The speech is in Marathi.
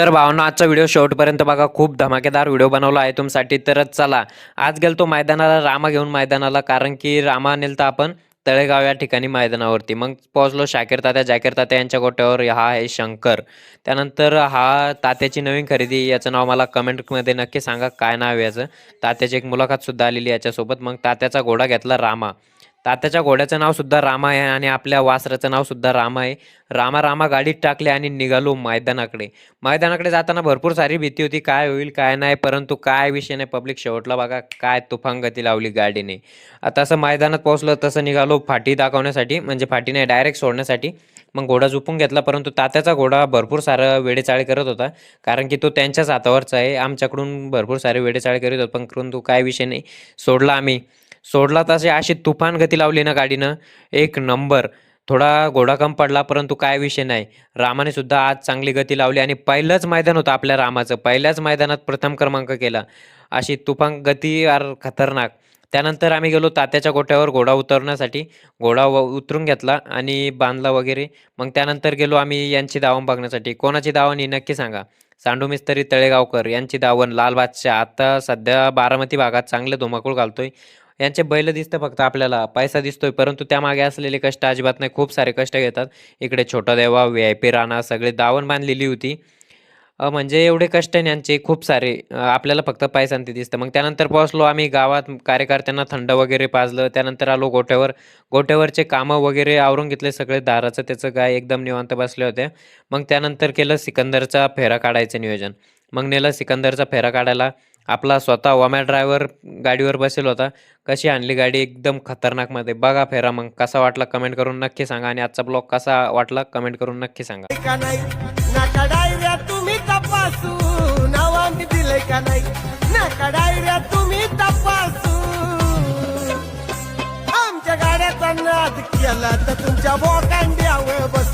तर भावना आजचा व्हिडिओ शेवटपर्यंत बघा. खूप धमाकेदार व्हिडिओ बनवला आहे तुमच्यासाठी. तर चला, आज गेलतो मैदानाला, रामा घेऊन मैदानाला, कारण की रामा नेलता आपण तळेगाव या ठिकाणी मैदानावरती. मग पोहोचलो शाकीर तात्या जाकीर तात्या यांच्या गोट्यावर. हा आहे शंकर. त्यानंतर हा तात्याची नवीन खरेदी, याचं नाव मला कमेंटमध्ये नक्की सांगा काय नाव आहे याचं. तात्याची एक मुलाखत सुद्धा आलेली याच्यासोबत. मग तात्याचा घोडा घेतला रामा. तात्याच्या घोड्याचं नाव सुद्धा रामा आहे आणि आपल्या वासराचं नाव सुद्धा रामा आहे. रामा रामा गाडीत टाकले आणि निघालो मैदानाकडे. मैदानाकडे जाताना भरपूर सारी भीती होती, काय होईल काय नाही, परंतु काय विषय नाही. पब्लिक शेवटला बघा काय तुफान गती लावली गाडीने. आता असं मैदानात पोहोचलं तसं निघालो फाटी दाखवण्यासाठी, म्हणजे फाटी नाही डायरेक्ट सोडण्यासाठी. मग घोडा झोपून घेतला, परंतु तात्याचा घोडा भरपूर सारं वेडेचाळे करत होता, कारण की तो त्यांच्याच हातावरचा आहे. आमच्याकडून भरपूर सारे वेडेचाळे करीत होता, पण परंतु काय विषय नाही, सोडला आम्ही. सोडला तसे अशी तुफान गती लावली ना गाडीनं, एक नंबर. थोडा घोडा कम पडला, परंतु काय विषय नाही. रामाने सुद्धा आज चांगली गती लावली आणि पहिलंच मैदान होतं आपल्या रामाचं. पहिल्याच मैदानात प्रथम क्रमांक केला. अशी तुफान गती यार, खतरनाक. त्यानंतर आम्ही गेलो तात्याच्या गोट्यावर घोडा उतरण्यासाठी. घोडा उतरून घेतला आणि बांधला वगैरे. मग त्यानंतर गेलो आम्ही यांची दावण बघण्यासाठी. कोणाची दावण ही नक्की सांगा. सांडू मिस्त्री तळेगावकर यांची दावण. लाल बादशाह आता सध्या बारामती भागात चांगले धुमाकूळ घालतोय. यांचे बैल दिसतं फक्त आपल्याला, पैसा दिसतोय, परंतु त्यामागे असलेले कष्ट अजिबात नाही. खूप सारे कष्ट घेतात. इकडे छोटा देवा, VIP राणा, सगळे दावण बांधलेली होती. म्हणजे एवढे कष्ट आहे यांचे खूप सारे. आपल्याला फक्त पैसा ते दिसतं. मग त्यानंतर पोहोचलो आम्ही गावात. कार्यकर्त्यांना थंड वगैरे पाजलं. त्यानंतर आलो गोट्यावर. गोट्यावरचे कामं वगैरे आवरून घेतले सगळे. दाराचं त्याचं काय एकदम निवांत बसले होते. मग त्यानंतर केलं सिकंदरचा फेरा काढायचं नियोजन. मग नेलं सिकंदरचा फेरा काढायला. आपला स्वतः वम्या ड्रायव्हर गाडीवर बसेल होता. कशी आणली गाडी एकदम खतरनाकमध्ये. बघा फेरा मग कसा वाटला कमेंट करून नक्की सांगा. आणि आजचा ब्लॉग कसा वाटला कमेंट करून नक्की सांगा. का नाही नाका डायऱ्या तुम्ही तपासू नावांनी दिले का नाही. नाका डायऱ्या तुम्ही तपासू आमच्या गाड्याचा नाद केला तर तुमच्या बोकांड्यावर बस